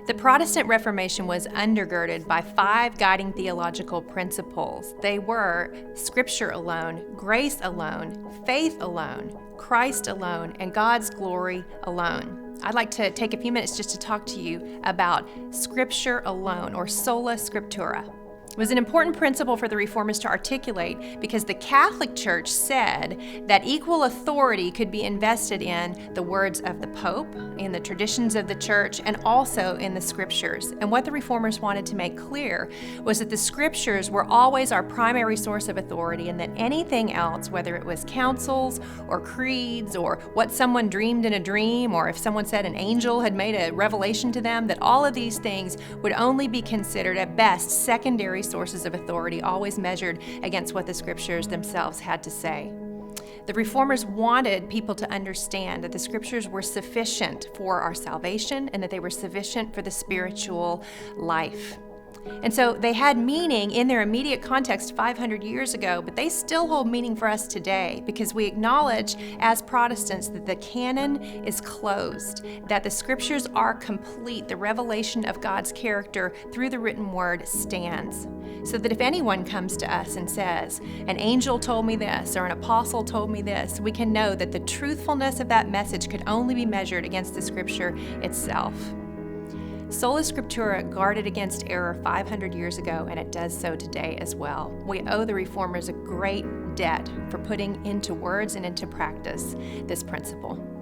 The Protestant Reformation was undergirded by 5 guiding theological principles. They were Scripture alone, grace alone, faith alone, Christ alone, and God's glory alone. I'd like to take a few minutes just to talk to you about Scripture alone, or sola scriptura. It was an important principle for the Reformers to articulate because the Catholic Church said that equal authority could be invested in the words of the Pope, in the traditions of the Church, and also in the Scriptures. And what the Reformers wanted to make clear was that the Scriptures were always our primary source of authority, and that anything else, whether it was councils or creeds or what someone dreamed in a dream, or if someone said an angel had made a revelation to them, that all of these things would only be considered at best secondary sources of authority, always measured against what the Scriptures themselves had to say. The Reformers wanted people to understand that the Scriptures were sufficient for our salvation and that they were sufficient for the spiritual life. And so they had meaning in their immediate context 500 years ago, but they still hold meaning for us today because we acknowledge as Protestants that the canon is closed, that the Scriptures are complete, the revelation of God's character through the written word stands. So that if anyone comes to us and says, an angel told me this or an apostle told me this, we can know that the truthfulness of that message could only be measured against the Scripture itself. Sola Scriptura guarded against error 500 years ago, and it does so today as well. We owe the Reformers a great debt for putting into words and into practice this principle.